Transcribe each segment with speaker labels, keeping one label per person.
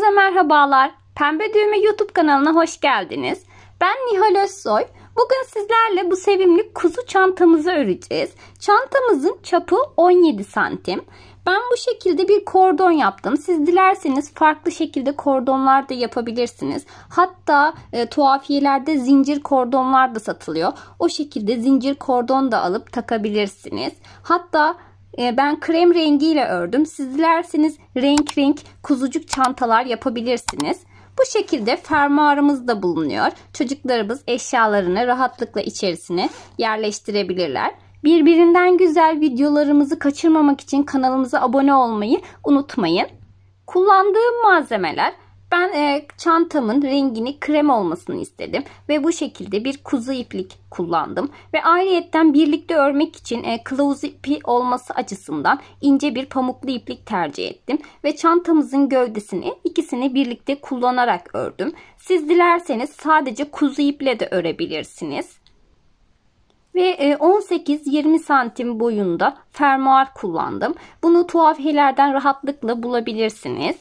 Speaker 1: Herkese merhabalar. Pembe Düğme YouTube kanalına hoş geldiniz. Ben Nihal Özsoy. Bugün sizlerle bu sevimli kuzu çantamızı öreceğiz. Çantamızın çapı 17 santim. Ben bu şekilde bir kordon yaptım. Siz dilerseniz farklı şekilde kordonlar da yapabilirsiniz. Hatta tuhafiyelerde zincir kordonlar da satılıyor. O şekilde zincir kordon da alıp takabilirsiniz. Hatta ben krem rengiyle ördüm. Siz dilerseniz renk renk kuzucuk çantalar yapabilirsiniz. Bu şekilde fermuarımız da bulunuyor. Çocuklarımız eşyalarını rahatlıkla içerisine yerleştirebilirler. Birbirinden güzel videolarımızı kaçırmamak için kanalımıza abone olmayı unutmayın. Kullandığım malzemeler, ben çantamın rengini krem olmasını istedim ve bu şekilde bir kuzu iplik kullandım. Ve ayrıyetten birlikte örmek için kılavuz ipi olması açısından ince bir pamuklu iplik tercih ettim. Ve çantamızın gövdesini ikisini birlikte kullanarak ördüm. Siz dilerseniz sadece kuzu iple de örebilirsiniz. Ve 18-20 santim boyunda fermuar kullandım. Bunu tuhafiyelerden rahatlıkla bulabilirsiniz.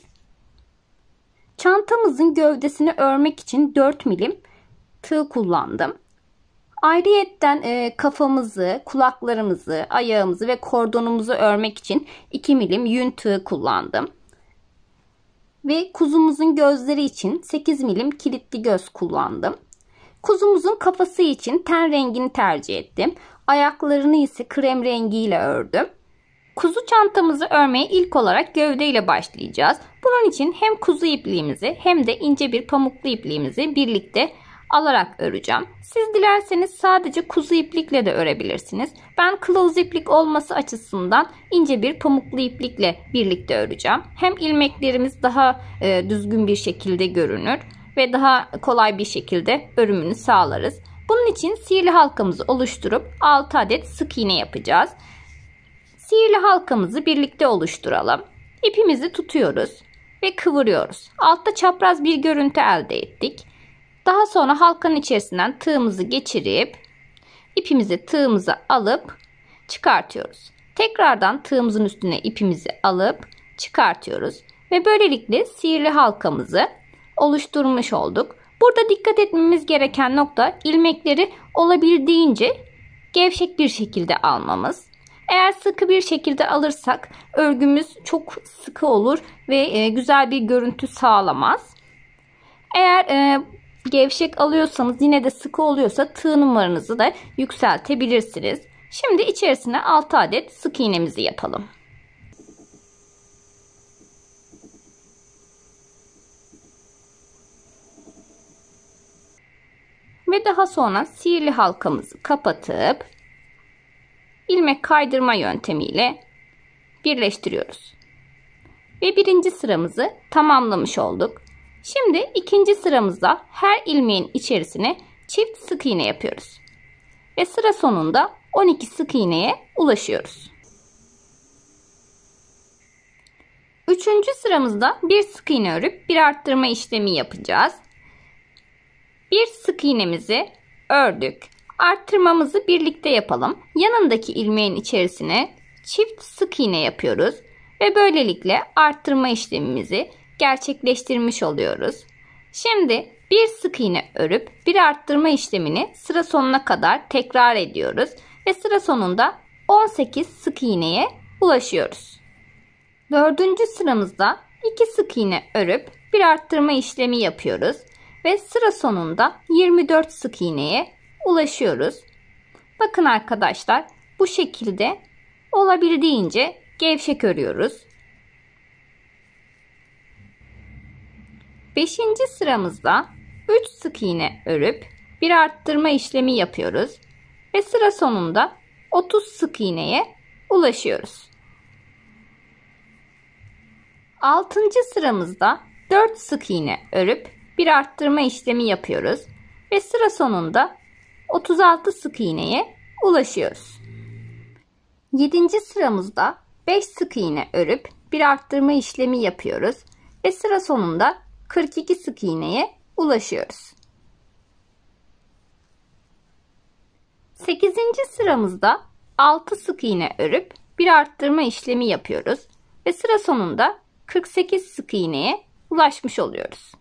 Speaker 1: Çantamızın gövdesini örmek için 4 milim tığ kullandım. Ayrıyetten kafamızı, kulaklarımızı, ayağımızı ve kordonumuzu örmek için 2 milim yün tığ kullandım. Ve kuzumuzun gözleri için 8 milim kilitli göz kullandım. Kuzumuzun kafası için ten rengini tercih ettim. Ayaklarını ise krem rengiyle ördüm. Kuzu çantamızı örmeye ilk olarak gövdeyle başlayacağız. Bunun için hem kuzu ipliğimizi hem de ince bir pamuklu ipliğimizi birlikte alarak öreceğim. Siz dilerseniz sadece kuzu iplikle de örebilirsiniz. Ben kılavuz iplik olması açısından ince bir pamuklu iplikle birlikte öreceğim. Hem ilmeklerimiz daha düzgün bir şekilde görünür ve daha kolay bir şekilde örümünü sağlarız. Bunun için sihirli halkamızı oluşturup 6 adet sık iğne yapacağız. Sihirli halkamızı birlikte oluşturalım. İpimizi tutuyoruz ve kıvırıyoruz. Altta çapraz bir görüntü elde ettik. Daha sonra halkanın içerisinden tığımızı geçirip ipimizi tığımıza alıp çıkartıyoruz. Tekrardan tığımızın üstüne ipimizi alıp çıkartıyoruz. Ve böylelikle sihirli halkamızı oluşturmuş olduk. Burada dikkat etmemiz gereken nokta ilmekleri olabildiğince gevşek bir şekilde almamız. Eğer sıkı bir şekilde alırsak örgümüz çok sıkı olur ve güzel bir görüntü sağlamaz. Eğer gevşek alıyorsanız yine de sıkı oluyorsa tığ numaranızı da yükseltebilirsiniz. Şimdi içerisine 6 adet sık iğnemizi yapalım. Ve daha sonra sihirli halkamızı kapatıp ilmek kaydırma yöntemiyle birleştiriyoruz. Ve birinci sıramızı tamamlamış olduk. Şimdi ikinci sıramızda her ilmeğin içerisine çift sık iğne yapıyoruz. Ve sıra sonunda 12 sık iğneye ulaşıyoruz. Üçüncü sıramızda bir sık iğne örüp bir arttırma işlemi yapacağız. Bir sık iğnemizi ördük. Arttırmamızı birlikte yapalım. Yanındaki ilmeğin içerisine çift sık iğne yapıyoruz. Ve böylelikle arttırma işlemimizi gerçekleştirmiş oluyoruz. Şimdi bir sık iğne örüp bir arttırma işlemini sıra sonuna kadar tekrar ediyoruz. Ve sıra sonunda 18 sık iğneye ulaşıyoruz. Dördüncü sıramızda 2 sık iğne örüp bir arttırma işlemi yapıyoruz. Ve sıra sonunda 24 sık iğneye ulaşıyoruz. Bakın arkadaşlar, bu şekilde olabildiğince gevşek örüyoruz. 5. sıramızda 3 sık iğne örüp bir arttırma işlemi yapıyoruz. Ve sıra sonunda 30 sık iğneye ulaşıyoruz. 6. sıramızda 4 sık iğne örüp bir arttırma işlemi yapıyoruz. Ve sıra sonunda 36 sık iğneye ulaşıyoruz. 7. sıramızda 5 sık iğne örüp bir arttırma işlemi yapıyoruz. Ve sıra sonunda 42 sık iğneye ulaşıyoruz. 8. sıramızda 6 sık iğne örüp bir arttırma işlemi yapıyoruz. Ve sıra sonunda 48 sık iğneye ulaşmış oluyoruz.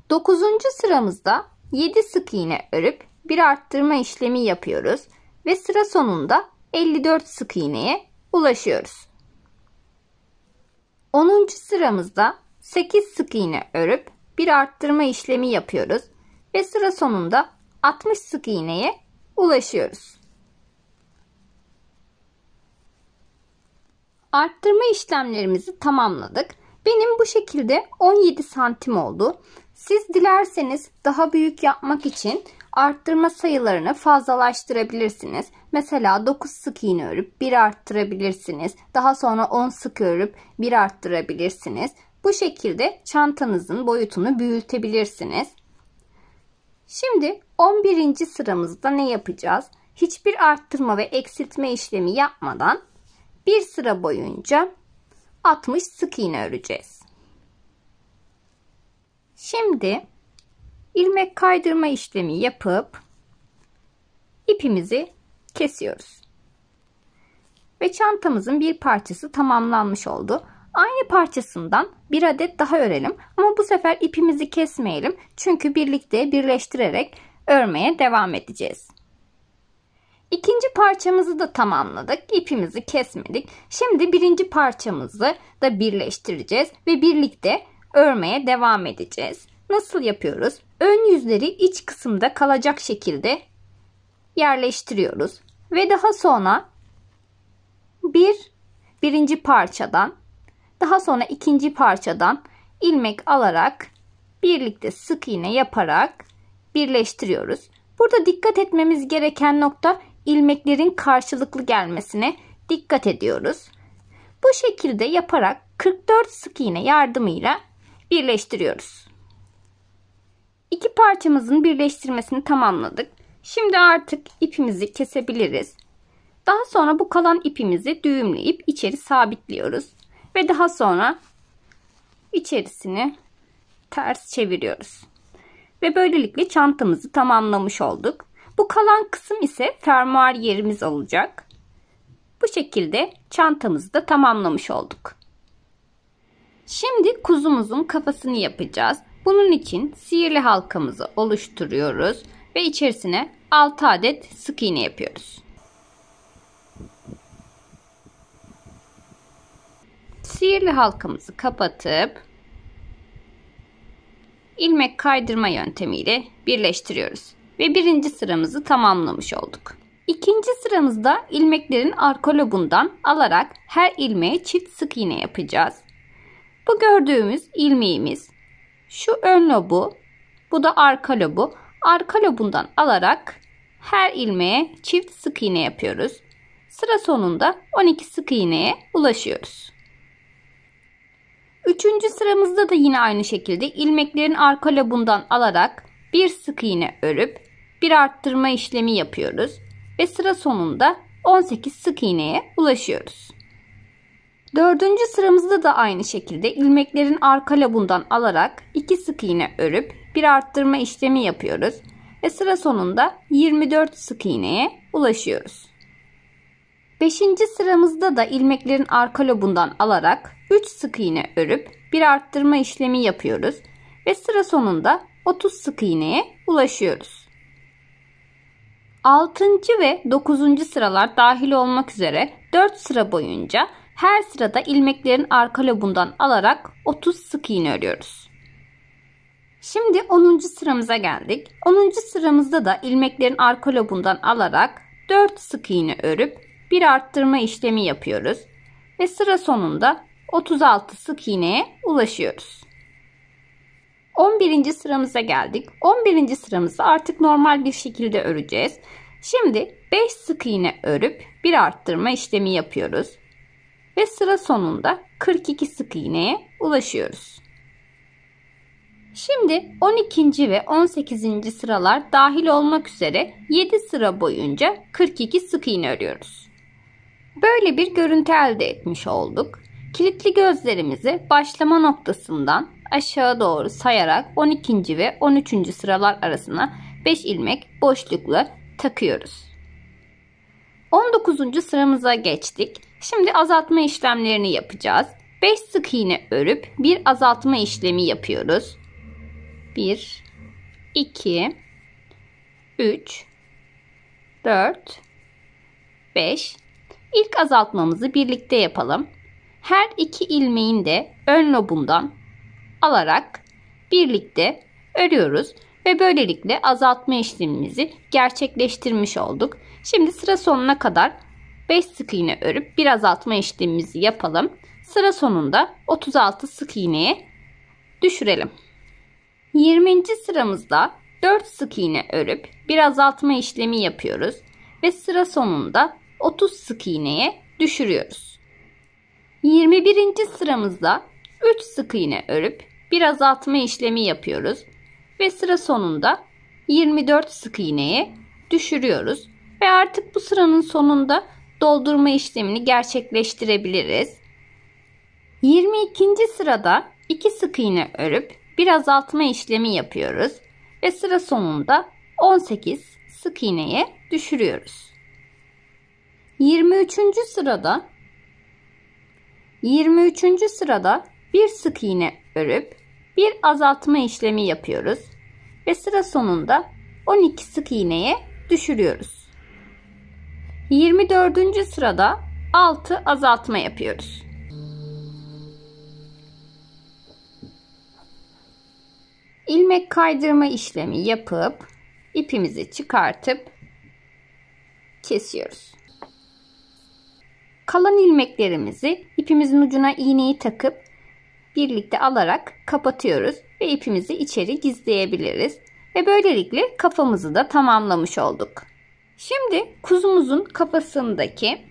Speaker 1: 9. sıramızda 7 sık iğne örüp bir arttırma işlemi yapıyoruz ve sıra sonunda 54 sık iğneye ulaşıyoruz. 10. sıramızda 8 sık iğne örüp bir arttırma işlemi yapıyoruz ve sıra sonunda 60 sık iğneye ulaşıyoruz. Arttırma işlemlerimizi tamamladık. Benim bu şekilde 17 santim oldu. Siz dilerseniz daha büyük yapmak için arttırma sayılarını fazlalaştırabilirsiniz. Mesela 9 sık iğne örüp 1 arttırabilirsiniz. Daha sonra 10 sık örüp 1 arttırabilirsiniz. Bu şekilde çantanızın boyutunu büyütebilirsiniz. Şimdi 11. sıramızda ne yapacağız? Hiçbir arttırma ve eksiltme işlemi yapmadan bir sıra boyunca 60 sık iğne öreceğiz. Şimdi ilmek kaydırma işlemi yapıp ipimizi kesiyoruz. Ve çantamızın bir parçası tamamlanmış oldu. Aynı parçasından bir adet daha örelim ama bu sefer ipimizi kesmeyelim. Çünkü birlikte birleştirerek örmeye devam edeceğiz. İkinci parçamızı da tamamladık. İpimizi kesmedik. Şimdi birinci parçamızı da birleştireceğiz ve birlikte örmeye devam edeceğiz. Nasıl yapıyoruz? Ön yüzleri iç kısımda kalacak şekilde yerleştiriyoruz. Ve daha sonra birinci parçadan, daha sonra ikinci parçadan ilmek alarak birlikte sık iğne yaparak birleştiriyoruz. Burada dikkat etmemiz gereken nokta ilmeklerin karşılıklı gelmesine dikkat ediyoruz. Bu şekilde yaparak 44 sık iğne yardımıyla birleştiriyoruz. İki parçamızın birleştirmesini tamamladık. Şimdi artık ipimizi kesebiliriz. Daha sonra bu kalan ipimizi düğümleyip içeri sabitliyoruz. Ve daha sonra içerisini ters çeviriyoruz. Ve böylelikle çantamızı tamamlamış olduk. Bu kalan kısım ise fermuar yerimiz olacak. Bu şekilde çantamızı da tamamlamış olduk. Şimdi kuzumuzun kafasını yapacağız. Bunun için sihirli halkamızı oluşturuyoruz ve içerisine 6 adet sık iğne yapıyoruz. Sihirli halkamızı kapatıp ilmek kaydırma yöntemiyle birleştiriyoruz ve birinci sıramızı tamamlamış olduk. İkinci sıramızda ilmeklerin arka lobundan alarak her ilmeğe çift sık iğne yapacağız. Bu gördüğümüz ilmeğimiz şu ön lobu, bu da arka lobu. Arka lobundan alarak her ilmeğe çift sık iğne yapıyoruz. Sıra sonunda 12 sık iğneye ulaşıyoruz. Üçüncü sıramızda da yine aynı şekilde ilmeklerin arka lobundan alarak bir sık iğne örüp bir arttırma işlemi yapıyoruz. Ve sıra sonunda 18 sık iğneye ulaşıyoruz. Dördüncü sıramızda da aynı şekilde ilmeklerin arka lobundan alarak 2 sık iğne örüp bir arttırma işlemi yapıyoruz. Ve sıra sonunda 24 sık iğneye ulaşıyoruz. 5. sıramızda da ilmeklerin arka lobundan alarak 3 sık iğne örüp bir arttırma işlemi yapıyoruz. Ve sıra sonunda 30 sık iğneye ulaşıyoruz. 6. ve 9. sıralar dahil olmak üzere 4 sıra boyunca her sırada ilmeklerin arka lobundan alarak 30 sık iğne örüyoruz. Şimdi 10. sıramıza geldik. 10. sıramızda da ilmeklerin arka lobundan alarak 4 sık iğne örüp bir arttırma işlemi yapıyoruz. Ve sıra sonunda 36 sık iğneye ulaşıyoruz. 11. sıramıza geldik. 11. sıramızı artık normal bir şekilde öreceğiz. Şimdi 5 sık iğne örüp bir arttırma işlemi yapıyoruz. Ve sıra sonunda 42 sık iğneye ulaşıyoruz. Şimdi 12. ve 18. sıralar dahil olmak üzere 7 sıra boyunca 42 sık iğne örüyoruz. Böyle bir görüntü elde etmiş olduk. Kilitli gözlerimizi başlama noktasından aşağı doğru sayarak 12. ve 13. sıralar arasına 5 ilmek boşlukla takıyoruz. 19. sıramıza geçtik. Şimdi azaltma işlemlerini yapacağız. 5 sık iğne örüp bir azaltma işlemi yapıyoruz. 1, 2, 3, 4, 5. İlk azaltmamızı birlikte yapalım. Her iki ilmeğin de ön lobundan alarak birlikte örüyoruz ve böylelikle azaltma işlemimizi gerçekleştirmiş olduk. Şimdi sıra sonuna kadar 5 sık iğne örüp bir azaltma işlemimizi yapalım. Sıra sonunda 36 sık iğneye düşürelim. 20. sıramızda 4 sık iğne örüp bir azaltma işlemi yapıyoruz ve sıra sonunda 30 sık iğneye düşürüyoruz. 21. sıramızda 3 sık iğne örüp bir azaltma işlemi yapıyoruz ve sıra sonunda 24 sık iğneye düşürüyoruz ve artık bu sıranın sonunda doldurma işlemini gerçekleştirebiliriz. 22. sırada 2 sık iğne örüp bir azaltma işlemi yapıyoruz ve sıra sonunda 18 sık iğneye düşürüyoruz. 23. sırada bir sık iğne örüp bir azaltma işlemi yapıyoruz ve sıra sonunda 12 sık iğneye düşürüyoruz. 24. sırada 6 azaltma yapıyoruz. İlmek kaydırma işlemi yapıp ipimizi çıkartıp kesiyoruz. Kalan ilmeklerimizi ipimizin ucuna iğneyi takıp birlikte alarak kapatıyoruz ve ipimizi içeri gizleyebiliriz. Ve böylelikle kafamızı da tamamlamış olduk. Şimdi kuzumuzun kafasındaki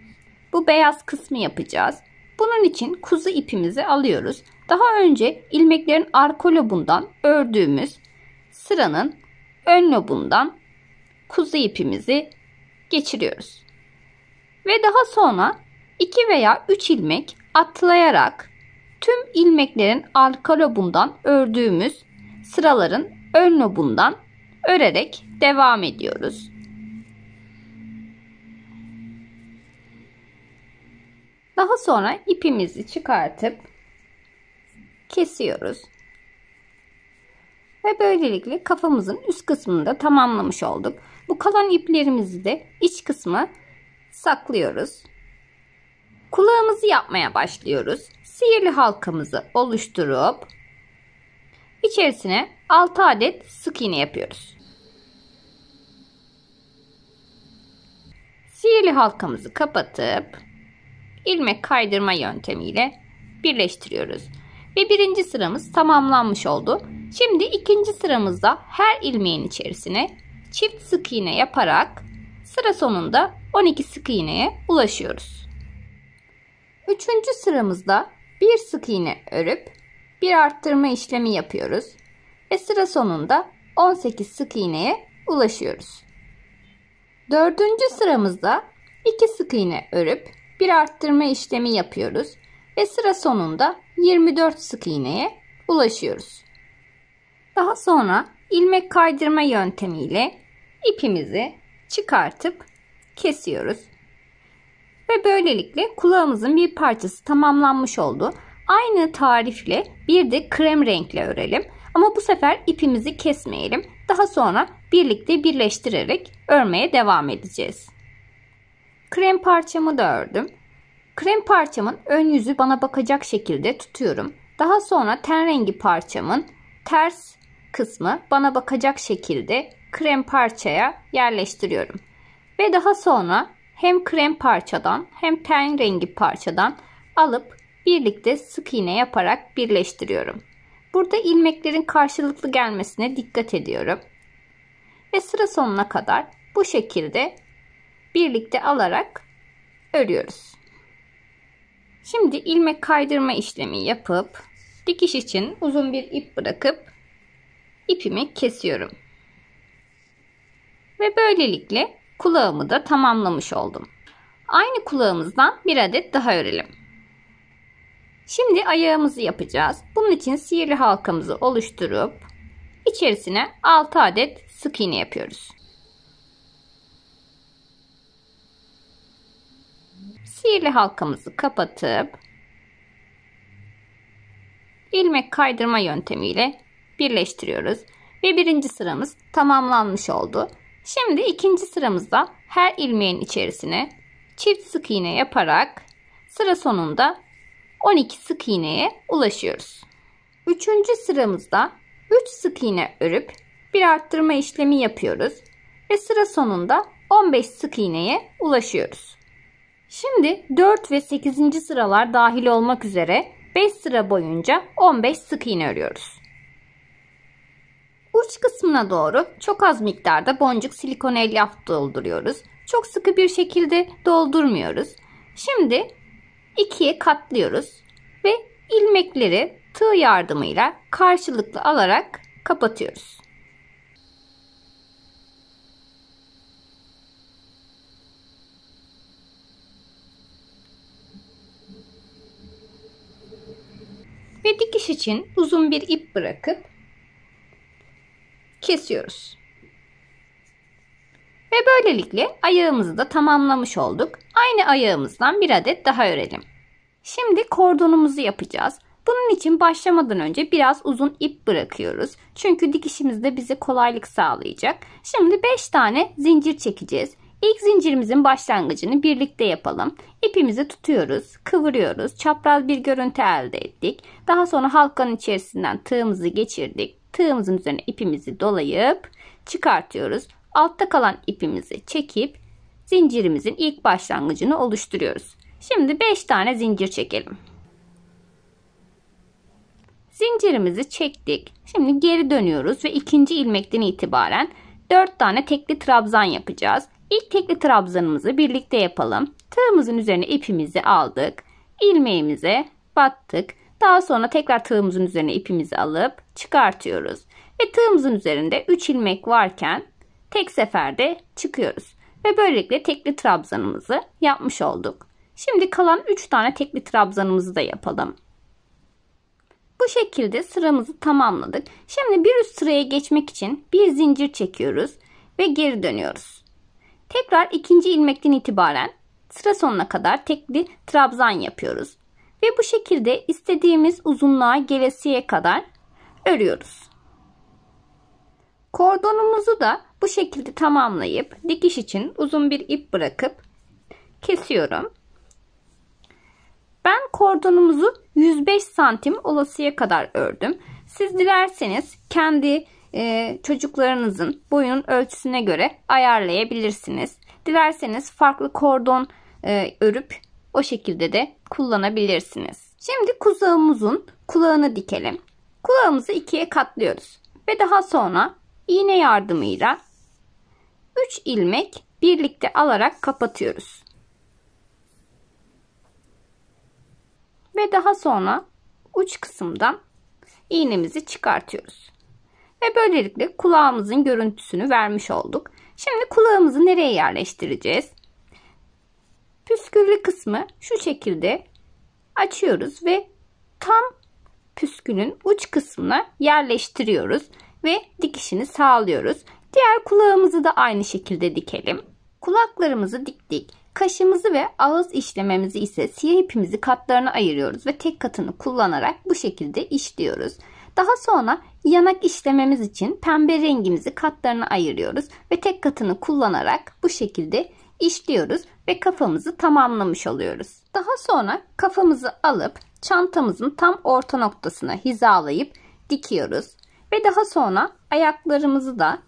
Speaker 1: bu beyaz kısmı yapacağız. Bunun için kuzu ipimizi alıyoruz. Daha önce ilmeklerin arka lobundan ördüğümüz sıranın ön lobundan kuzu ipimizi geçiriyoruz. Ve daha sonra 2 veya 3 ilmek atlayarak tüm ilmeklerin arka lobundan ördüğümüz sıraların ön lobundan örerek devam ediyoruz. Daha sonra ipimizi çıkartıp kesiyoruz. Ve böylelikle kafamızın üst kısmını da tamamlamış olduk. Bu kalan iplerimizi de iç kısma saklıyoruz. Kulağımızı yapmaya başlıyoruz. Sihirli halkamızı oluşturup içerisine 6 adet sık iğne yapıyoruz. Sihirli halkamızı kapatıp ilmek kaydırma yöntemiyle birleştiriyoruz. Ve birinci sıramız tamamlanmış oldu. Şimdi ikinci sıramızda her ilmeğin içerisine çift sık iğne yaparak sıra sonunda 12 sık iğneye ulaşıyoruz. Üçüncü sıramızda bir sık iğne örüp bir arttırma işlemi yapıyoruz. Ve sıra sonunda 18 sık iğneye ulaşıyoruz. Dördüncü sıramızda 2 sık iğne örüp bir arttırma işlemi yapıyoruz. Ve sıra sonunda 24 sık iğneye ulaşıyoruz. Daha sonra ilmek kaydırma yöntemiyle ipimizi çıkartıp kesiyoruz. Ve böylelikle kulağımızın bir parçası tamamlanmış oldu. Aynı tarifle bir de krem renkle örelim. Ama bu sefer ipimizi kesmeyelim. Daha sonra birlikte birleştirerek örmeye devam edeceğiz. Krem parçamı da ördüm. Krem parçamın ön yüzü bana bakacak şekilde tutuyorum. Daha sonra ten rengi parçamın ters kısmı bana bakacak şekilde krem parçaya yerleştiriyorum. Ve daha sonra hem krem parçadan hem ten rengi parçadan alıp birlikte sık iğne yaparak birleştiriyorum. Burada ilmeklerin karşılıklı gelmesine dikkat ediyorum. Ve sıra sonuna kadar bu şekilde birlikte alarak örüyoruz. Şimdi ilmek kaydırma işlemi yapıp dikiş için uzun bir ip bırakıp ipimi kesiyorum. Ve böylelikle kulağımı da tamamlamış oldum. Aynı kulağımızdan bir adet daha örelim. Şimdi ayağımızı yapacağız. Bunun için sihirli halkamızı oluşturup içerisine 6 adet sık iğne yapıyoruz. Sihirli halkamızı kapatıp ilmek kaydırma yöntemiyle birleştiriyoruz. Ve birinci sıramız tamamlanmış oldu. Şimdi ikinci sıramızda her ilmeğin içerisine çift sık iğne yaparak sıra sonunda 12 sık iğneye ulaşıyoruz. Üçüncü sıramızda 3 sık iğne örüp bir arttırma işlemi yapıyoruz. Ve sıra sonunda 15 sık iğneye ulaşıyoruz. Şimdi 4 ve 8. sıralar dahil olmak üzere 5 sıra boyunca 15 sık iğne örüyoruz. Uç kısmına doğru çok az miktarda boncuk silikon elyaf dolduruyoruz. Çok sıkı bir şekilde doldurmuyoruz. Şimdi ikiye katlıyoruz ve ilmekleri tığ yardımıyla karşılıklı alarak kapatıyoruz. Ve dikiş için uzun bir ip bırakıp kesiyoruz. Ve böylelikle ayağımızı da tamamlamış olduk. Aynı ayağımızdan bir adet daha örelim. Şimdi kordonumuzu yapacağız. Bunun için başlamadan önce biraz uzun ip bırakıyoruz. Çünkü dikişimizde bize kolaylık sağlayacak. Şimdi 5 tane zincir çekeceğiz. İlk zincirimizin başlangıcını birlikte yapalım. İpimizi tutuyoruz, kıvırıyoruz. Çapraz bir görüntü elde ettik. Daha sonra halkanın içerisinden tığımızı geçirdik. Tığımızın üzerine ipimizi dolayıp çıkartıyoruz. Altta kalan ipimizi çekip zincirimizin ilk başlangıcını oluşturuyoruz. Şimdi 5 tane zincir çekelim. Zincirimizi çektik. Şimdi geri dönüyoruz ve ikinci ilmekten itibaren 4 tane tekli trabzan yapacağız. İlk tekli trabzanımızı birlikte yapalım. Tığımızın üzerine ipimizi aldık. İlmeğimize battık. Daha sonra tekrar tığımızın üzerine ipimizi alıp çıkartıyoruz. Ve tığımızın üzerinde 3 ilmek varken tek seferde çıkıyoruz. Ve böylelikle tekli trabzanımızı yapmış olduk. Şimdi kalan 3 tane tekli trabzanımızı da yapalım. Bu şekilde sıramızı tamamladık. Şimdi bir üst sıraya geçmek için bir zincir çekiyoruz ve geri dönüyoruz. Tekrar ikinci ilmekten itibaren sıra sonuna kadar tekli trabzan yapıyoruz. Ve bu şekilde istediğimiz uzunluğa gelesiye kadar örüyoruz. Kordonumuzu da bu şekilde tamamlayıp dikiş için uzun bir ip bırakıp kesiyorum. Ben kordonumuzu 105 santim olasıya kadar ördüm. Siz dilerseniz kendi çocuklarınızın boyunun ölçüsüne göre ayarlayabilirsiniz. Dilerseniz farklı kordon örüp o şekilde de kullanabilirsiniz. Şimdi kuzağımızın kulağını dikelim. Kulağımızı ikiye katlıyoruz. Ve daha sonra iğne yardımıyla 3 ilmek birlikte alarak kapatıyoruz. Ve daha sonra uç kısımdan iğnemizi çıkartıyoruz. Ve böylelikle kulağımızın görüntüsünü vermiş olduk. Şimdi kulağımızı nereye yerleştireceğiz? Püsküllü kısmı şu şekilde açıyoruz ve tam püskülün uç kısmına yerleştiriyoruz ve dikişini sağlıyoruz. Diğer kulağımızı da aynı şekilde dikelim. Kulaklarımızı diktik. Kaşımızı ve ağız işlememizi ise siyah ipimizi katlarına ayırıyoruz ve tek katını kullanarak bu şekilde işliyoruz. Daha sonra yanak işlememiz için pembe rengimizi katlarına ayırıyoruz ve tek katını kullanarak bu şekilde işliyoruz ve kafamızı tamamlamış oluyoruz. Daha sonra kafamızı alıp çantamızın tam orta noktasına hizalayıp dikiyoruz ve daha sonra ayaklarımızı da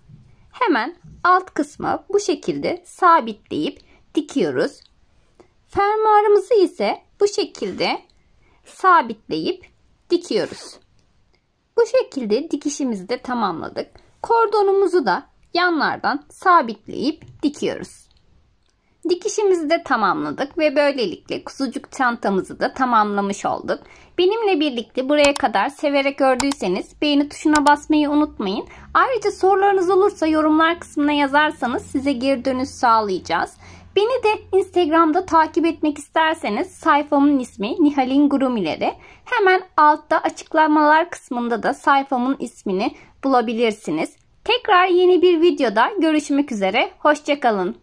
Speaker 1: hemen alt kısma bu şekilde sabitleyip dikiyoruz. Fermuarımızı ise bu şekilde sabitleyip dikiyoruz. Bu şekilde dikişimizi de tamamladık. Kordonumuzu da yanlardan sabitleyip dikiyoruz. Dikişimizi de tamamladık ve böylelikle kuzucuk çantamızı da tamamlamış olduk. Benimle birlikte buraya kadar severek ördüyseniz beğeni tuşuna basmayı unutmayın. Ayrıca sorularınız olursa yorumlar kısmına yazarsanız size geri dönüş sağlayacağız. Beni de Instagram'da takip etmek isterseniz sayfamın ismi Nihal'in Grumileri. Hemen altta açıklamalar kısmında da sayfamın ismini bulabilirsiniz. Tekrar yeni bir videoda görüşmek üzere. Hoşça kalın.